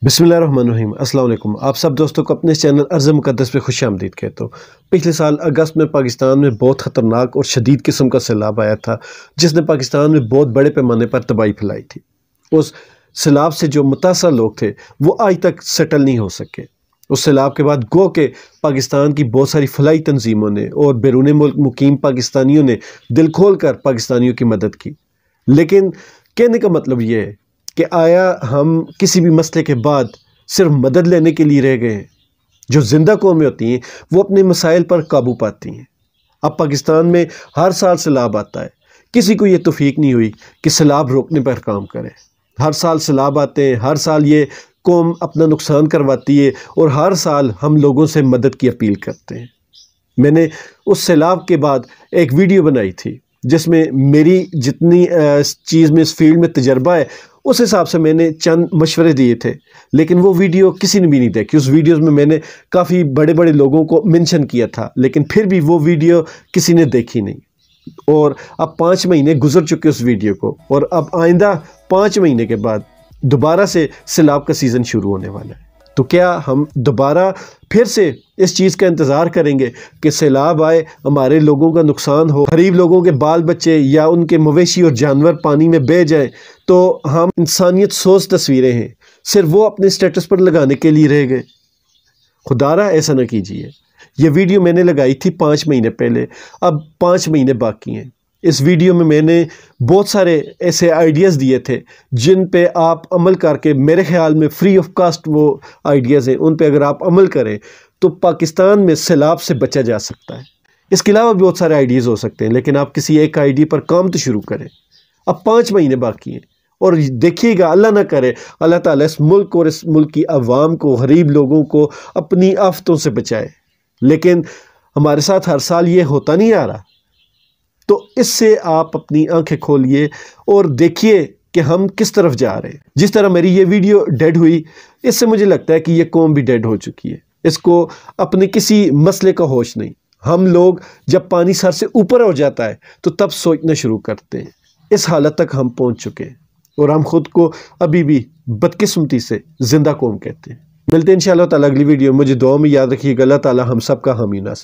बिस्मिल्लाहिर्रहमानिर्रहीम। अस्सलाम वालेकुम। आप सब दोस्तों को अपने चैनल अर्ज़ मुक़द्दस पे खुश आमदीद कहता हूँ। पिछले साल अगस्त में पाकिस्तान में बहुत ख़तरनाक और शदीद किस्म का सैलाब आया था, जिसने पाकिस्तान में बहुत बड़े पैमाने पर तबाही फैलाई थी। उस सैलाब से जो मुतासर लोग थे वो आज तक सेटल नहीं हो सके। उस सैलाब के बाद गो के पाकिस्तान की बहुत सारी फलाई तंजीमों ने और बैरून मुल्क मुकीम पाकिस्तानियों ने दिल खोल कर पाकिस्तानियों की मदद की। लेकिन कहने का मतलब ये है कि आया हम किसी भी मसले के बाद सिर्फ मदद लेने के लिए रह गए हैं। जो ज़िंदा कौमें होती हैं वो अपने मसाइल पर काबू पाती हैं। अब पाकिस्तान में हर साल सैलाब आता है, किसी को ये तौफीक नहीं हुई कि सैलाब रोकने पर काम करे। हर साल सैलाब आते हैं, हर साल ये कौम अपना नुकसान करवाती है और हर साल हम लोगों से मदद की अपील करते हैं। मैंने उस सैलाब के बाद एक वीडियो बनाई थी जिसमें मेरी जितनी चीज़ में इस फील्ड में तजर्बा है उस हिसाब से मैंने चंद मशवरे दिए थे, लेकिन वो वीडियो किसी ने भी नहीं देखी। उस वीडियोस में मैंने काफ़ी बड़े बड़े लोगों को मेंशन किया था, लेकिन फिर भी वो वीडियो किसी ने देखी नहीं। और अब 5 महीने गुजर चुके उस वीडियो को, और अब आइंदा 5 महीने के बाद दोबारा से सैलाब का सीज़न शुरू होने वाला है। तो क्या हम दोबारा फिर से इस चीज़ का इंतज़ार करेंगे कि सैलाब आए, हमारे लोगों का नुकसान हो, गरीब लोगों के बाल बच्चे या उनके मवेशी और जानवर पानी में बह जाएं, तो हम इंसानियत सोच तस्वीरें हैं सिर्फ वो अपने स्टेटस पर लगाने के लिए रह गए? खुदारा ऐसा न कीजिए। ये वीडियो मैंने लगाई थी 5 महीने पहले, अब 5 महीने बाकी हैं। इस वीडियो में मैंने बहुत सारे ऐसे आइडियाज़ दिए थे जिन पे आप अमल करके, मेरे ख़्याल में फ्री ऑफ कास्ट वो आइडियाज़ हैं, उन पे अगर आप अमल करें तो पाकिस्तान में सैलाब से बचा जा सकता है। इसके अलावा भी बहुत सारे आइडियाज़ हो सकते हैं, लेकिन आप किसी एक आइडिया पर काम तो शुरू करें। अब 5 महीने बाकी हैं और देखिएगा, अल्लाह ना करे, अल्लाह ताला इस मुल्क और इस मुल्क की आवाम को, गरीब लोगों को अपनी आफतों से बचाए। लेकिन हमारे साथ हर साल ये होता नहीं आ रहा। तो इससे आप अपनी आंखें खोलिए और देखिए कि हम किस तरफ जा रहे हैं। जिस तरह मेरी ये वीडियो डेड हुई, इससे मुझे लगता है कि ये कौम भी डेड हो चुकी है। इसको अपने किसी मसले का होश नहीं। हम लोग जब पानी सर से ऊपर हो जाता है तो तब सोचना शुरू करते हैं। इस हालत तक हम पहुंच चुके हैं और हम खुद को अभी भी बदकिस्मती से जिंदा कौम कहते हैं। मिलते हैं इंशाअल्लाह ताला अगली वीडियो। मुझे दुआ में याद रखिएगा। अल्लाह ताला हम सब का हामी नासिर।